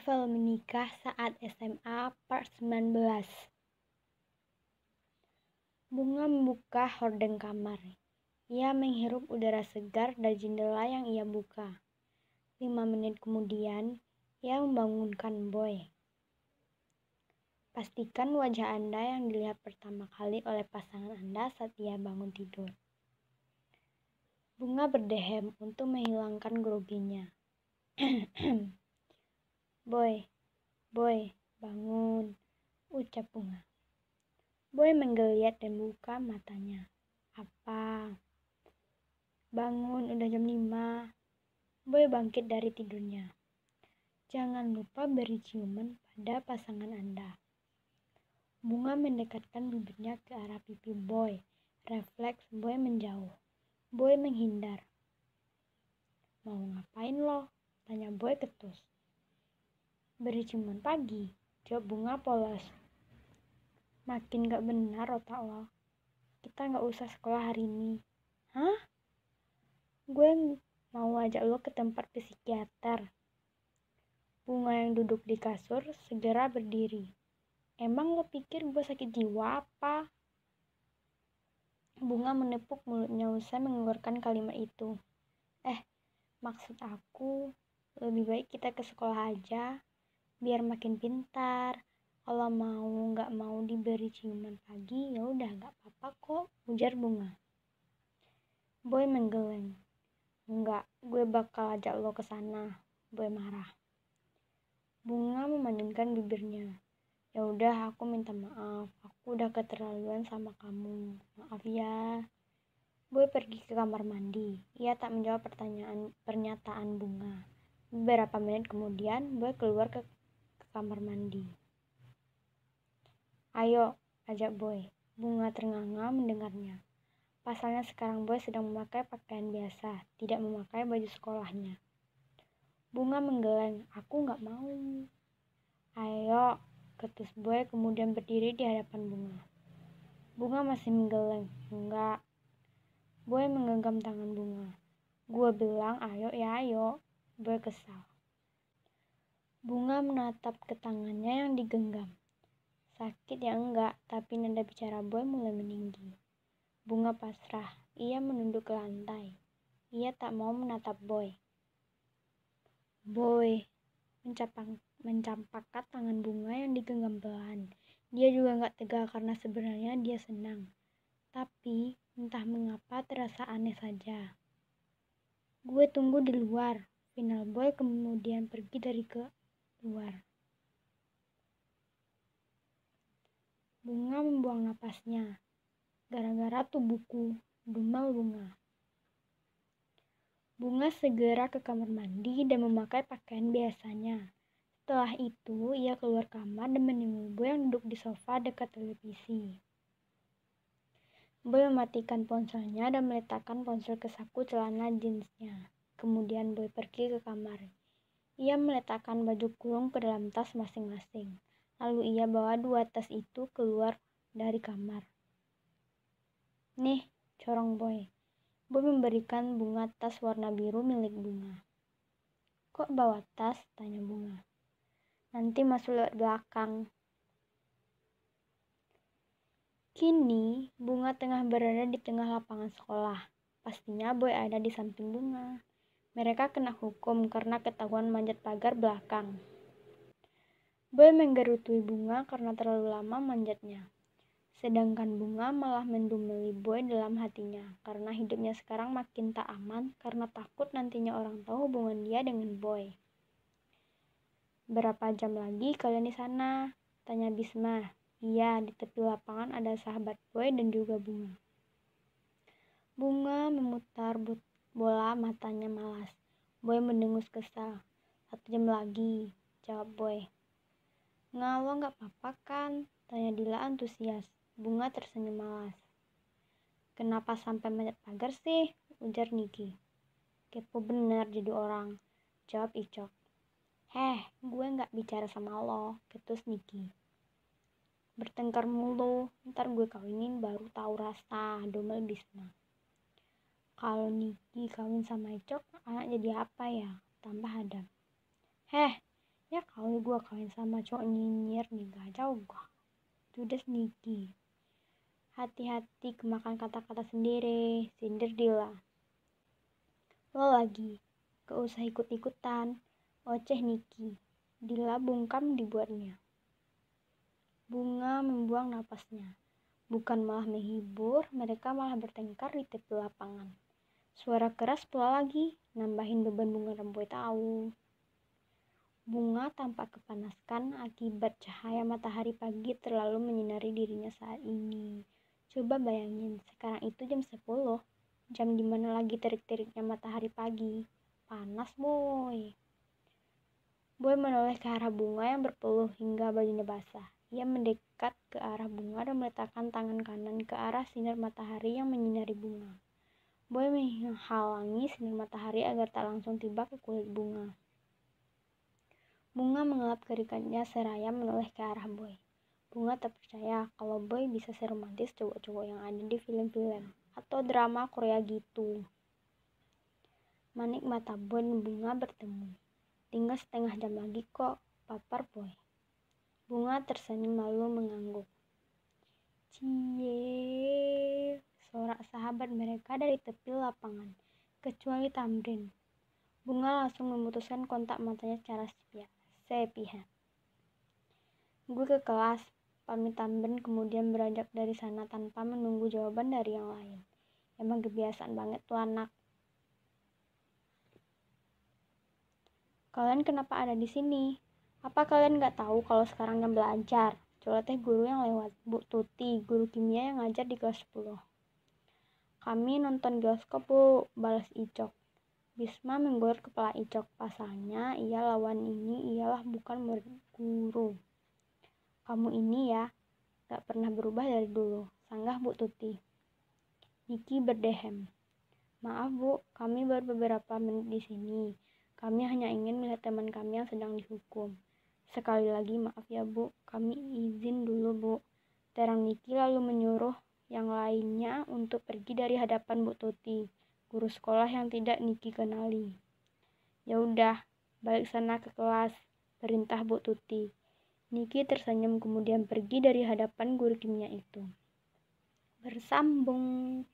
Novel Menikah Saat SMA Part 19. Bunga membuka hordeng kamar. Ia menghirup udara segar dari jendela yang ia buka. 5 menit kemudian, ia membangunkan Boy. Pastikan wajah Anda yang dilihat pertama kali oleh pasangan Anda saat ia bangun tidur. Bunga berdehem untuk menghilangkan groginya. Boy, bangun, ucap Bunga. Boy menggeliat dan buka matanya. Apa? Bangun, udah jam 5. Boy bangkit dari tidurnya. Jangan lupa beri ciuman pada pasangan Anda. Bunga mendekatkan bibirnya ke arah pipi Boy. Refleks Boy menjauh. Boy menghindar. Mau ngapain lo? Tanya Boy ketus. Beri ciuman pagi, jawab Bunga polos. Makin gak benar otak lo. Kita gak usah sekolah hari ini. Hah? Gue mau ajak lo ke tempat psikiater. Bunga yang duduk di kasur segera berdiri. Emang lo pikir gue sakit jiwa apa? Bunga menepuk mulutnya usai mengeluarkan kalimat itu. Maksud aku, lebih baik kita ke sekolah aja, biar makin pintar. Kalau nggak mau diberi ciuman pagi, ya udah nggak apa-apa kok, ujar Bunga. Boy menggeleng. Enggak, gue bakal ajak lo ke sana. Boy marah. Bunga memandangkan bibirnya. Ya udah, aku minta maaf. Aku udah keterlaluan sama kamu. Maaf ya. Boy pergi ke kamar mandi. Ia tak menjawab pernyataan Bunga. Beberapa menit kemudian, Boy keluar ke kamar mandi. Ayo, ajak Boy. Bunga ternganga mendengarnya. Pasalnya sekarang Boy sedang memakai pakaian biasa, tidak memakai baju sekolahnya. Bunga menggeleng, aku gak mau. Ayo, ketus Boy kemudian berdiri di hadapan Bunga. Bunga masih menggeleng, enggak. Boy menggenggam tangan Bunga. Gue bilang ayo ya ayo. Boy kesal. Bunga menatap ke tangannya yang digenggam. Sakit ya enggak, tapi nada bicara Boy mulai meninggi. Bunga pasrah. Ia menunduk ke lantai. Ia tak mau menatap Boy. Boy mencampakkan tangan Bunga yang digenggam pelan. Dia juga gak tegar karena sebenarnya dia senang. Tapi entah mengapa terasa aneh saja. Gue tunggu di luar. Final Boy kemudian pergi dari keluar. Bunga membuang napasnya. Gara-gara tubuhku, dumel Bunga. Bunga segera ke kamar mandi dan memakai pakaian biasanya. Setelah itu, ia keluar kamar dan menemui Boy yang duduk di sofa dekat televisi. Boy mematikan ponselnya dan meletakkan ponsel ke saku celana jeansnya. Kemudian Boy pergi ke kamar. Ia meletakkan baju kurung ke dalam tas masing-masing. Lalu ia bawa 2 tas itu keluar dari kamar. Nih, corong Boy. Boy memberikan Bunga tas warna biru milik Bunga. Kok bawa tas? Tanya Bunga. Nanti masuk lewat belakang. Kini, Bunga tengah berada di tengah lapangan sekolah. Pastinya Boy ada di samping Bunga. Mereka kena hukum karena ketahuan manjat pagar belakang. Boy menggerutui Bunga karena terlalu lama manjatnya. Sedangkan Bunga malah mendumeli Boy dalam hatinya karena hidupnya sekarang makin tak aman karena takut nantinya orang tahu hubungan dia dengan Boy. Berapa jam lagi kalian di sana? Tanya Bisma. Iya, di tepi lapangan ada sahabat Boy dan juga Bunga. Bunga memutar bola matanya malas. Boy mendengus kesal. 1 jam lagi, jawab Boy. Ngalo gak apa-apa kan? Tanya Dila antusias. Bunga tersenyum malas. Kenapa sampai manjat pagar sih? Ujar Niki. Kepo bener jadi orang, jawab Icok. Gue gak bicara sama lo, ketus Niki. Bertengkar mulu, ntar gue kawinin baru tahu rasa, domel Bisma. Kalau Niki kawin sama Icok, anak jadi apa ya? Tambah Adam. Ya kali gue kawin sama cowok nyinyir nih, gak jauh gue. Judes Niki. Hati-hati kemakan kata-kata sendiri, sindir Dila. Lo lagi, gak usah ikut-ikutan. Oceh Niki. Dila bungkam dibuatnya. Bunga membuang napasnya. Bukan malah menghibur, mereka malah bertengkar di tepi lapangan. Suara keras pula lagi, nambahin beban Bunga Remboy tahu. Bunga tampak kepanaskan akibat cahaya matahari pagi terlalu menyinari dirinya saat ini. Coba bayangin, sekarang itu jam 10, jam dimana lagi terik-teriknya matahari pagi. Panas boy. Boy menoleh ke arah Bunga yang berpeluh hingga bajunya basah. Ia mendekat ke arah Bunga dan meletakkan tangan kanan ke arah sinar matahari yang menyinari Bunga. Boy menghalangi sinar matahari agar tak langsung tiba ke kulit Bunga. Bunga mengelap keringatnya seraya menoleh ke arah Boy. Bunga tak percaya kalau Boy bisa seromantis cowok-cowok yang ada di film-film atau drama Korea gitu. Manik mata Boy dan Bunga bertemu. Tinggal setengah jam lagi kok, papar Boy. Bunga tersenyum lalu mengangguk. Cie, sorak sahabat mereka dari tepi lapangan, kecuali Tamrin. Bunga langsung memutuskan kontak matanya secara sepihak. Gue ke kelas, pamit Tamrin kemudian beranjak dari sana tanpa menunggu jawaban dari yang lain. Emang kebiasaan banget tuh anak. Kalian kenapa ada di sini? Apa kalian gak tahu kalau sekarang jam belajar? Coloteh guru yang lewat, Bu Tuti, guru kimia yang ngajar di kelas 10. Kami nonton bioskop, Bu, balas Icok. Bisma menggores kepala Icok. Pasalnya, ia lawan ini ialah bukan murid guru. Kamu ini ya, gak pernah berubah dari dulu, sanggah Bu Tuti. Niki berdehem. Maaf Bu, kami baru beberapa menit di sini. Kami hanya ingin melihat teman kami yang sedang dihukum. Sekali lagi maaf ya Bu, kami izin dulu Bu. Terang Niki lalu menyuruh yang lainnya untuk pergi dari hadapan Bu Tuti, guru sekolah yang tidak Niki kenali. Ya udah, balik sana ke kelas, perintah Bu Tuti. Niki tersenyum kemudian pergi dari hadapan guru kimia itu. Bersambung.